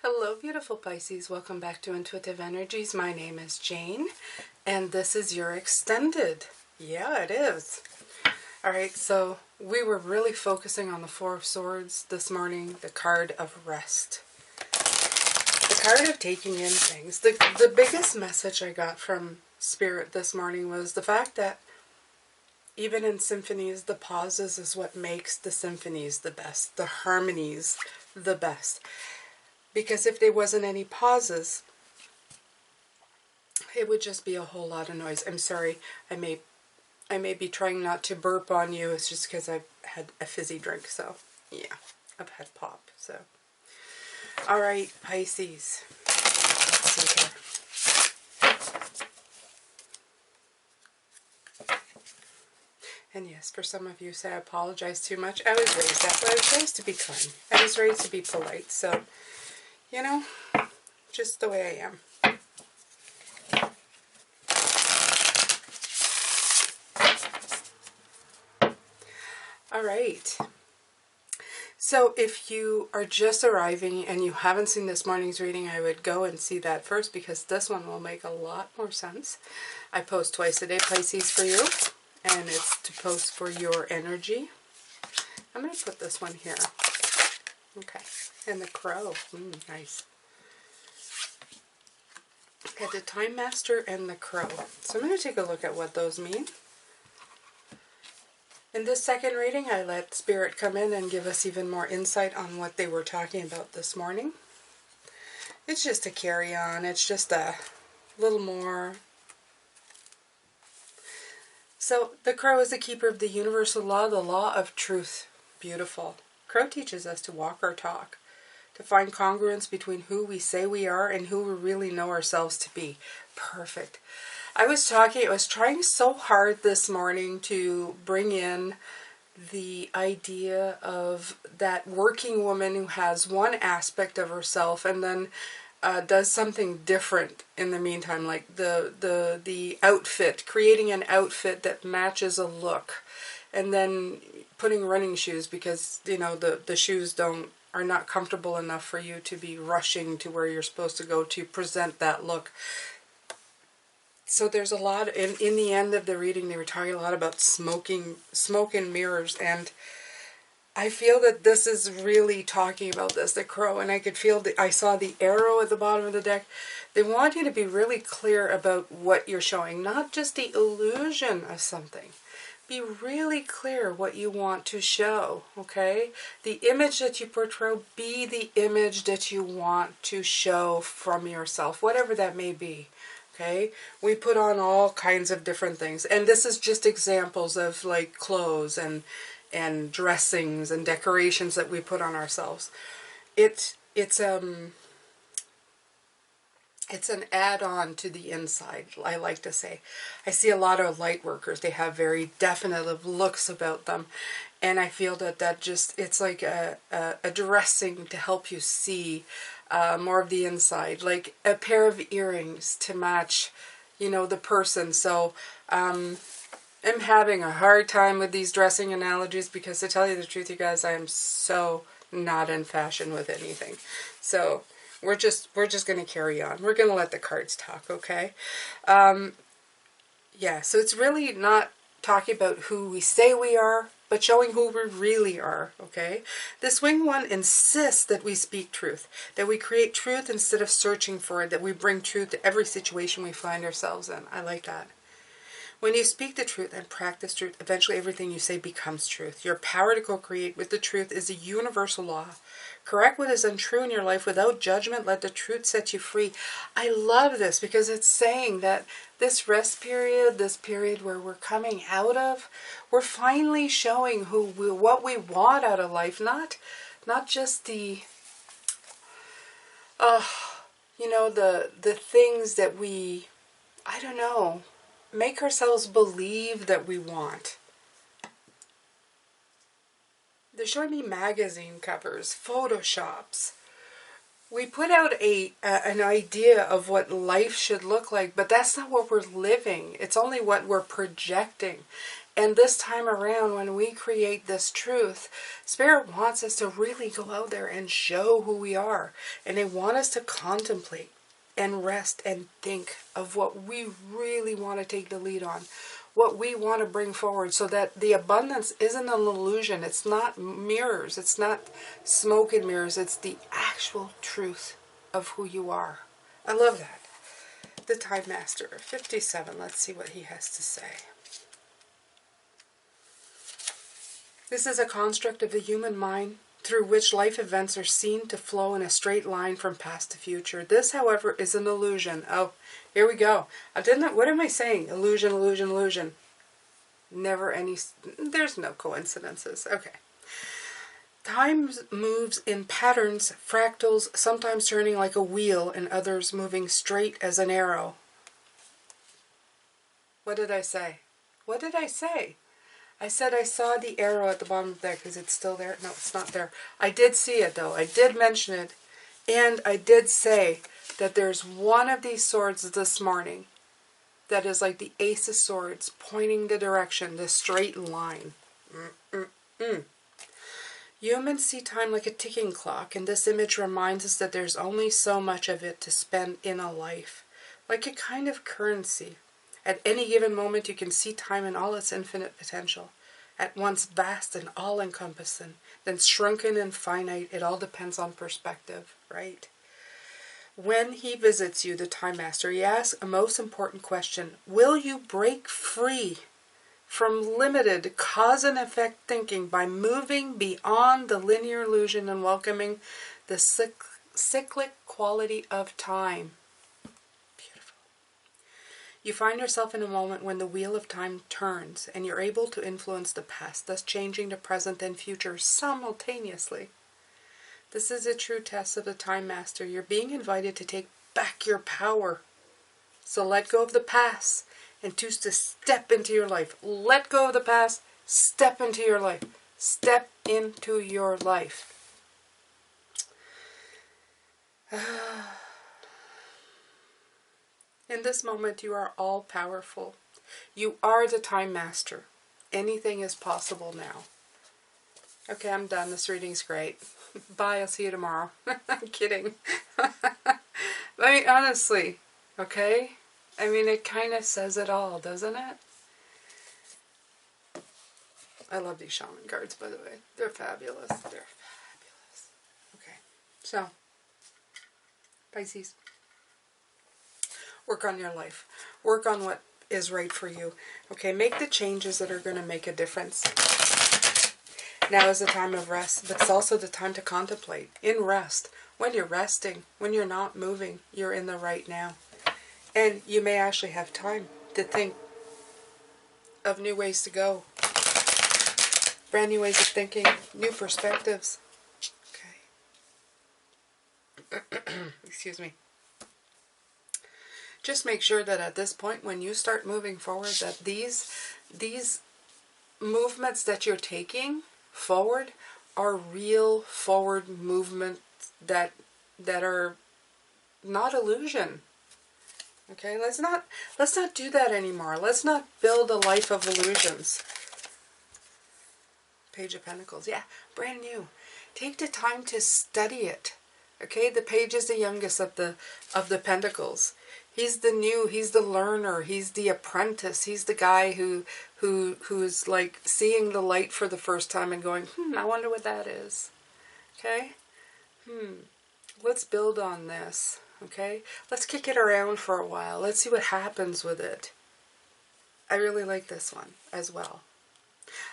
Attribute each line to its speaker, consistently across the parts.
Speaker 1: Hello, beautiful Pisces. Welcome back to Intuitive Energies. My name is Jane, and this is your extended. Yeah, it is. All right, so we were really focusing on the Four of Swords this morning, the card of rest, the card of taking in things. The biggest message I got from Spirit this morning was the fact that even in symphonies, the pauses is what makes the symphonies the best, the harmonies the best. Because if there wasn't any pauses, it would just be a whole lot of noise. I'm sorry, I may be trying not to burp on you. It's just because I've had a fizzy drink. So, yeah, I've had pop. So, all right, Pisces. Let's see here. And yes, for some of you say I apologize too much. I was raised that way. I was raised to be kind. I was raised to be polite. So, you know, just the way I am. All right. So if you are just arriving and you haven't seen this morning's reading, I would go and see that first because this one will make a lot more sense. I post twice a day, Pisces, for you, and it's to post for your energy. I'm going to put this one here. Okay. And the crow. Nice. Okay, the Time Master and the crow. So I'm going to take a look at what those mean. In this second reading, I let Spirit come in and give us even more insight on what they were talking about this morning. It's just a carry on. It's just a little more. So the crow is the keeper of the universal law, the law of truth. Beautiful. Crow teaches us to walk our talk, to find congruence between who we say we are and who we really know ourselves to be. Perfect. I was trying so hard this morning to bring in the idea of that working woman who has one aspect of herself and then does something different in the meantime, like the outfit, creating an outfit that matches a look, and then putting running shoes because, you know, the shoes are not comfortable enough for you to be rushing to where you're supposed to go to present that look. So there's a lot, in the end of the reading, they were talking a lot about smoke and mirrors, and I feel that this is really talking about this, the crow, and I could feel, I saw the arrow at the bottom of the deck. They want you to be really clear about what you're showing, not just the illusion of something. Be really clear what you want to show, okay? The image that you portray, be the image that you want to show from yourself, whatever that may be. Okay, we put on all kinds of different things, and this is just examples of like clothes and dressings and decorations that we put on ourselves. It's an add-on to the inside, I like to say. I see a lot of light workers. They have very definite looks about them, and I feel that just, it's like a dressing to help you see more of the inside, like a pair of earrings to match, you know, the person. So I'm having a hard time with these dressing analogies because, to tell you the truth, you guys, I am so not in fashion with anything. So we're just going to carry on. We're going to let the cards talk, okay? Yeah, so it's really not talking about who we say we are, but showing who we really are, okay? This winged one insists that we speak truth, that we create truth instead of searching for it, that we bring truth to every situation we find ourselves in. I like that. When you speak the truth and practice truth, eventually everything you say becomes truth. Your power to co-create with the truth is a universal law. Correct what is untrue in your life without judgment. Let the truth set you free. I love this because it's saying that this rest period, this period where we're coming out of, we're finally showing what we want out of life. Not just the, you know, the things that we, I don't know, make ourselves believe that we want. They're showing me magazine covers, photoshops, We put out an idea of what life should look like, but that's not what we're living. It's only what we're projecting. And this time around, when we create this truth, Spirit wants us to really go out there and show who we are. And they want us to contemplate and rest and think of what we really want to take the lead on, what we want to bring forward, so that the abundance isn't an illusion. It's not mirrors. It's not smoke and mirrors. It's the actual truth of who you are. I love that. The Time Master, 57. Let's see what he has to say. This is a construct of the human mind through which life events are seen to flow in a straight line from past to future. This, however, is an illusion. Oh, here we go. What am I saying? Illusion, illusion, illusion. Never any... There's no coincidences. Okay. Time moves in patterns, fractals, sometimes turning like a wheel and others moving straight as an arrow. What did I say? What did I say? I said I saw the arrow at the bottom of there because it's still there. No, it's not there. I did see it though. I did mention it. And I did say that there's one of these swords this morning that is like the Ace of Swords pointing the direction, the straight line. Humans see time like a ticking clock, and this image reminds us that there's only so much of it to spend in a life, like a kind of currency. At any given moment, you can see time in all its infinite potential, at once vast and all-encompassing, then shrunken and finite. It all depends on perspective, right? When he visits you, the Time Master, he asks a most important question. Will you break free from limited cause and effect thinking by moving beyond the linear illusion and welcoming the cyclic quality of time? You find yourself in a moment when the wheel of time turns and you're able to influence the past, thus changing the present and future simultaneously. This is a true test of the Time Master. You're being invited to take back your power. So let go of the past and choose to step into your life. Let go of the past, step into your life. Step into your life. In this moment, you are all-powerful. You are the Time Master. Anything is possible now. Okay, I'm done. This reading's great. Bye, I'll see you tomorrow. I'm kidding. I mean, honestly, okay? I mean, it kind of says it all, doesn't it? I love these shaman cards, by the way. They're fabulous. They're fabulous. Okay, so, Pisces. Work on your life. Work on what is right for you. Okay, make the changes that are going to make a difference. Now is the time of rest, but it's also the time to contemplate. In rest, when you're resting, when you're not moving, you're in the right now. And you may actually have time to think of new ways to go. Brand new ways of thinking, new perspectives. Okay. Excuse me. Just make sure that at this point, when you start moving forward, that these movements that you're taking forward are real forward movements that are not illusion. Okay, let's not do that anymore. Let's not build a life of illusions. Page of Pentacles, yeah, brand new. Take the time to study it. Okay, the Page is the youngest of the Pentacles. He's the new, he's the learner, he's the apprentice, he's the guy who's like seeing the light for the first time and going, I wonder what that is. Okay? Let's build on this. Okay? Let's kick it around for a while. Let's see what happens with it. I really like this one as well.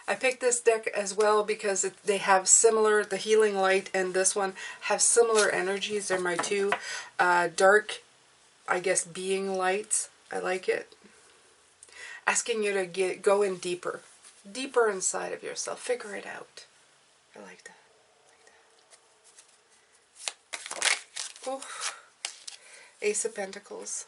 Speaker 1: I picked this deck as well because they have similar, the Healing Light and this one have similar energies. They're my two dark, I guess, being lights. I like it. Asking you to go in deeper. Deeper inside of yourself. Figure it out. I like that. Oof. Ace of Pentacles.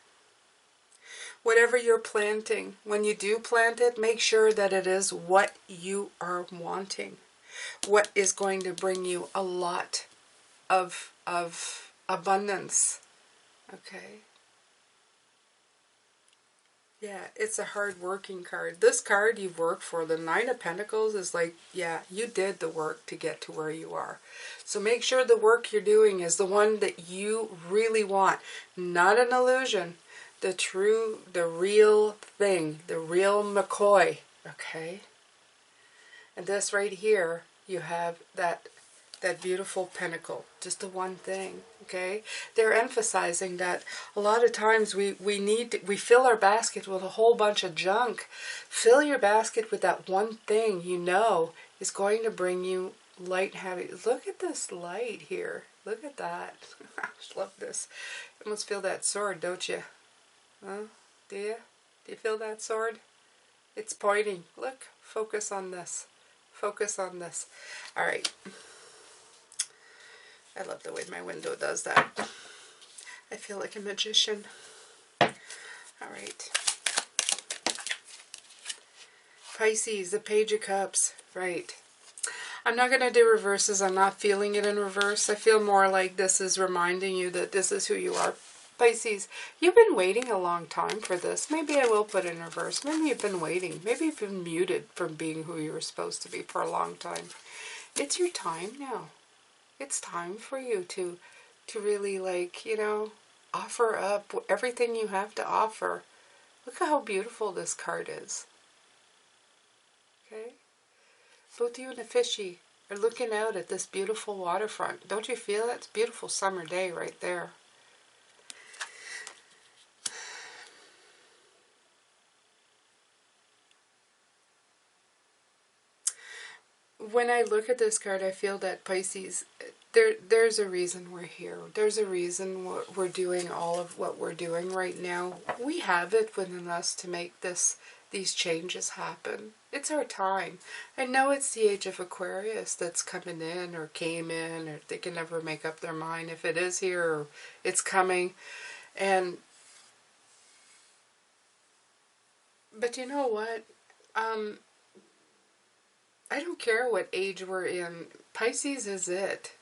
Speaker 1: Whatever you're planting, when you do plant it, make sure that it is what you are wanting. What is going to bring you a lot of abundance. Okay. Yeah, it's a hard working card. This card you've worked for, the Nine of Pentacles, is like, yeah, you did the work to get to where you are. So make sure the work you're doing is the one that you really want. Not an illusion. The true, the real thing. The real McCoy. Okay? And this right here, you have that beautiful pentacle, just the one thing. Okay, they're emphasizing that a lot of times we fill our basket with a whole bunch of junk. Fill your basket with that one thing you know is going to bring you light and happy. Look at this light here. Look at that. I love this. You almost feel that sword, don't you? Huh? Do you? Do you feel that sword? It's pointing. Look, focus on this. Focus on this. All right. I love the way my window does that. I feel like a magician. All right. Pisces, the Page of Cups. Right. I'm not going to do reverses. I'm not feeling it in reverse. I feel more like this is reminding you that this is who you are. Pisces, you've been waiting a long time for this. Maybe I will put in reverse. Maybe you've been waiting. Maybe you've been muted from being who you were supposed to be for a long time. It's your time now. It's time for you to really, like, you know, offer up everything you have to offer. Look at how beautiful this card is. Okay? Both you and the fishy are looking out at this beautiful waterfront. Don't you feel it? It's a beautiful summer day right there. When I look at this card, I feel that Pisces, there's a reason we're here. There's a reason we're doing all of what we're doing right now. We have it within us to make these changes happen. It's our time. I know it's the age of Aquarius that's coming in or came in, or they can never make up their mind if it is here or it's coming. But you know what? I don't care what age we're in. Pisces is it.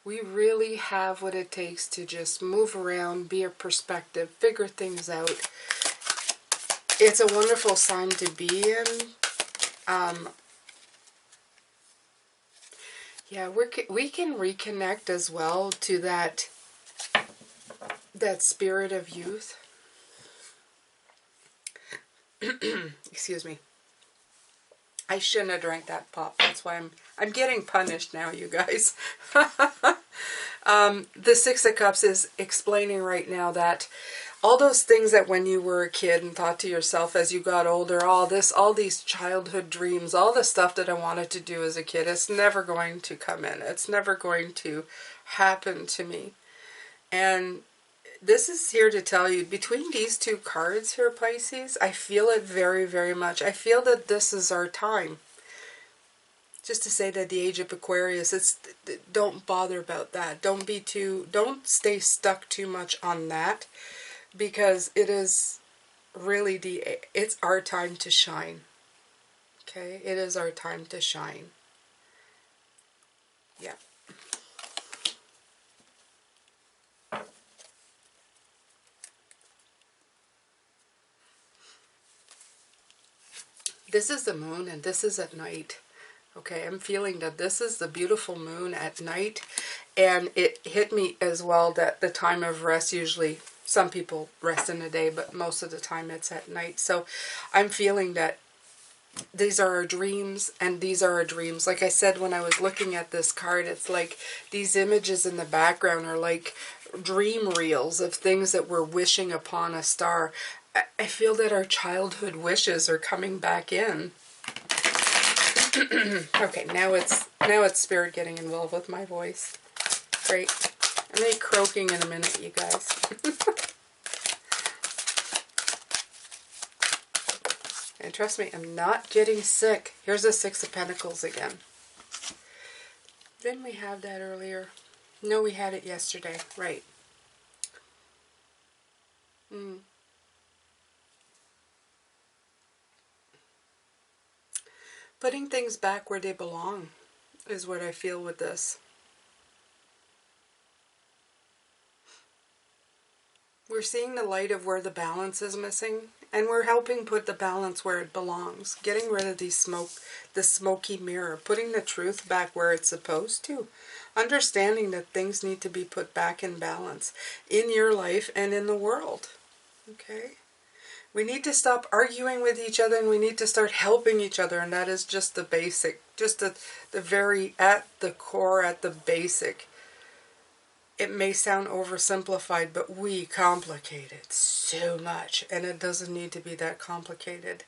Speaker 1: We really have what it takes to just move around, be a perspective, figure things out. It's a wonderful sign to be in. Yeah, we can reconnect as well to that spirit of youth. Excuse me. I shouldn't have drank that pop. That's why I'm getting punished now, you guys. The Six of Cups is explaining right now that all those things that when you were a kid and thought to yourself as you got older, all these childhood dreams, all the stuff that I wanted to do as a kid, it's never going to come in. It's never going to happen to me. And this is here to tell you, between these two cards here, Pisces, I feel it very, very much. I feel that this is our time. Just to say that the age of Aquarius, don't bother about that. Don't stay stuck too much on that, because it is really it's our time to shine. Okay? It is our time to shine. Yeah. This is the moon, and this is at night. Okay, I'm feeling that this is the beautiful moon at night, and it hit me as well that the time of rest, usually some people rest in the day, but most of the time it's at night. So I'm feeling that these are our dreams, and these are our dreams. Like I said, when I was looking at this card, it's like these images in the background are like dream reels of things that we're wishing upon a star. I feel that our childhood wishes are coming back in. Okay, now it's spirit getting involved with my voice. Great. I'm going to be croaking in a minute, you guys. And trust me, I'm not getting sick. Here's the Six of Pentacles again. Didn't we have that earlier? No, we had it yesterday. Right. Putting things back where they belong is what I feel with this. We're seeing the light of where the balance is missing, and we're helping put the balance where it belongs. Getting rid of the smoky mirror, putting the truth back where it's supposed to. Understanding that things need to be put back in balance in your life and in the world. Okay? We need to stop arguing with each other, and we need to start helping each other, and that is just the basic, just the very, at the core, at the basic. It may sound oversimplified, but we complicate it so much, and it doesn't need to be that complicated.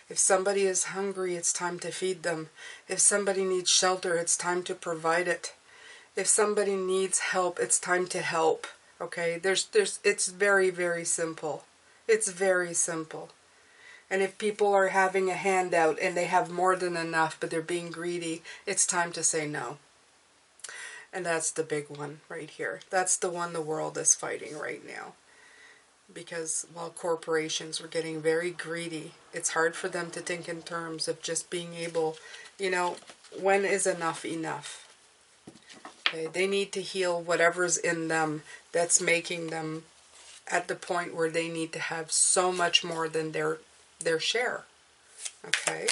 Speaker 1: If somebody is hungry, it's time to feed them. If somebody needs shelter, it's time to provide it. If somebody needs help, it's time to help. Okay? It's very, very simple. It's very simple. And if people are having a handout and they have more than enough, but they're being greedy, it's time to say no. And that's the big one right here. That's the one the world is fighting right now. Because while corporations were getting very greedy, it's hard for them to think in terms of just being able, when is enough enough? Okay, they need to heal whatever's in them that's making them at the point where they need to have so much more than their share. Okay?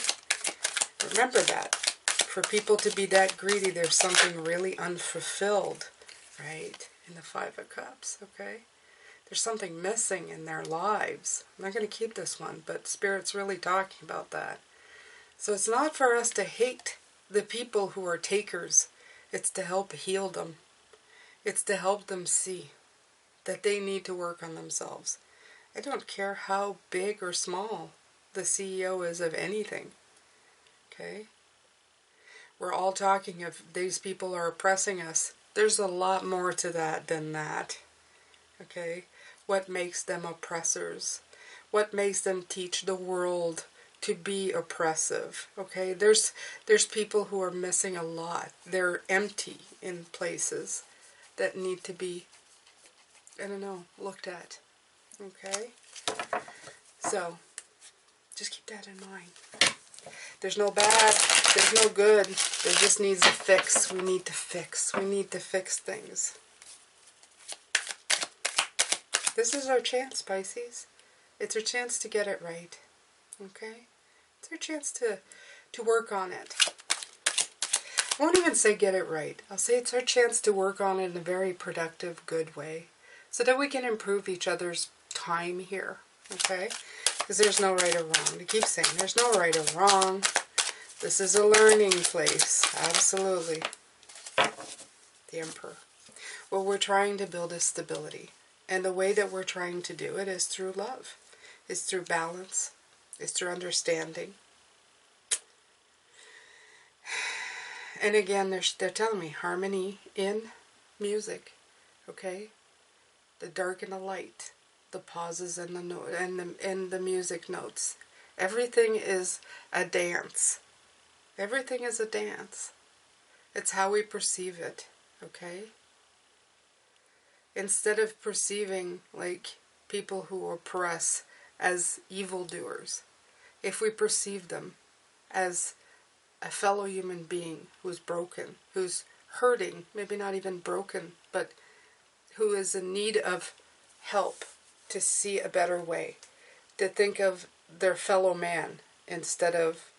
Speaker 1: Remember that. For people to be that greedy, there's something really unfulfilled, right? In the Five of Cups, okay? There's something missing in their lives. I'm not going to keep this one, but Spirit's really talking about that. So it's not for us to hate the people who are takers. It's to help heal them. It's to help them see that they need to work on themselves. I don't care how big or small the CEO is of anything. Okay? We're all talking of these people are oppressing us. There's a lot more to that than that. Okay? What makes them oppressors? What makes them teach the world to be oppressive? Okay? There's people who are missing a lot. They're empty in places that need to be, looked at. Okay? So, just keep that in mind. There's no bad, there's no good, there just needs a fix. We need to fix things. This is our chance, Pisces. It's our chance to get it right. Okay? It's our chance to work on it. I won't even say get it right. I'll say it's our chance to work on it in a very productive, good way. So that we can improve each other's time here. Okay? Because there's no right or wrong. I keep saying there's no right or wrong. This is a learning place. Absolutely. The Emperor. Well, we're trying to build a stability. And the way that we're trying to do it is through love. It's through balance. It's through understanding. And again, they're telling me harmony in music. Okay? The dark and the light. The pauses and the music notes. Everything is a dance. Everything is a dance. It's how we perceive it, okay? Instead of perceiving like people who oppress as evildoers, if we perceive them as a fellow human being who's broken, who's hurting, maybe not even broken, but who is in need of help, to see a better way, to think of their fellow man instead of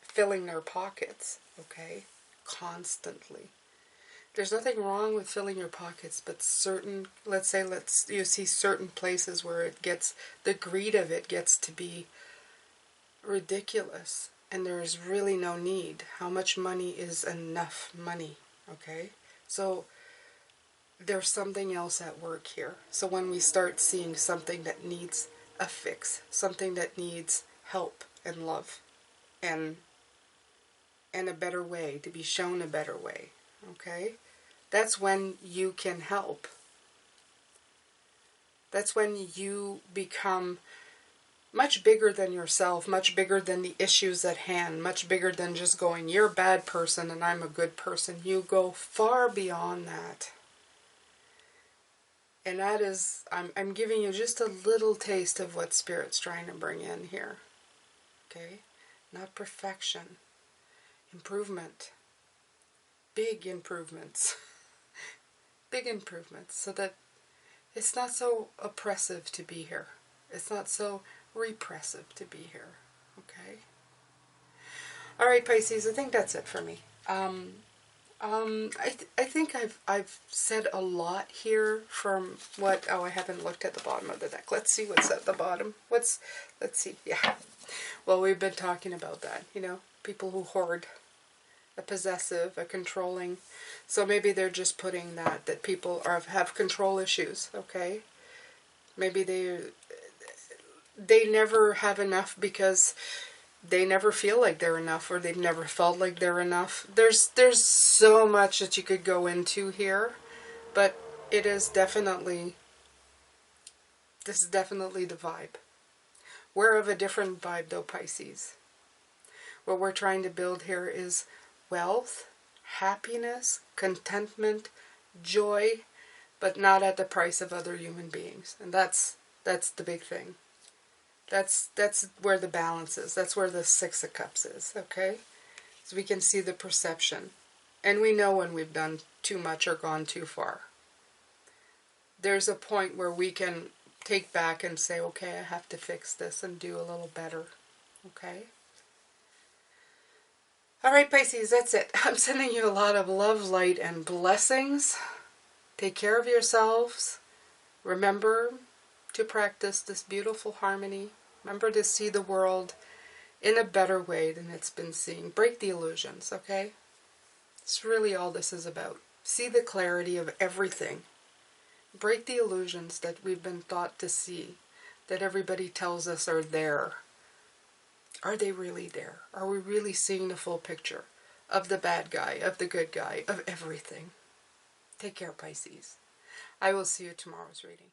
Speaker 1: filling their pockets, okay, constantly. There's nothing wrong with filling your pockets, but certain, you see certain places where the greed of it gets to be ridiculous, and there is really no need. How much money is enough money, okay? So there's something else at work here. So when we start seeing something that needs a fix, something that needs help and love and a better way, to be shown a better way, okay? That's when you can help. That's when you become much bigger than yourself, much bigger than the issues at hand, much bigger than just going, you're a bad person and I'm a good person. You go far beyond that. And that is, I'm giving you just a little taste of what Spirit's trying to bring in here. Okay? Not perfection. Improvement. Big improvements. Big improvements. So that It's not so oppressive to be here. It's not so repressive to be here. Okay? Alright, Pisces, I think that's it for me. I think I've said a lot here from what, I haven't looked at the bottom of the deck. Let's see what's at the bottom. Let's see, yeah. Well, we've been talking about that, people who hoard, a possessive, a controlling. So maybe they're just putting that people have control issues, okay? Maybe they never have enough because they never feel like they're enough, or they've never felt like they're enough. There's so much that you could go into here, but this is definitely the vibe. We're of a different vibe though, Pisces. What we're trying to build here is wealth, happiness, contentment, joy, but not at the price of other human beings. And that's the big thing. That's where the balance is. That's where the Six of Cups is, okay? So we can see the perception. And we know when we've done too much or gone too far. There's a point where we can take back and say, okay, I have to fix this and do a little better, okay? Alright, Pisces, that's it. I'm sending you a lot of love, light, and blessings. Take care of yourselves. Remember to practice this beautiful harmony. Remember to see the world in a better way than it's been seen. Break the illusions, okay? It's really all this is about. See the clarity of everything. Break the illusions that we've been taught to see, that everybody tells us are there. Are they really there? Are we really seeing the full picture of the bad guy, of the good guy, of everything? Take care, Pisces. I will see you tomorrow's reading.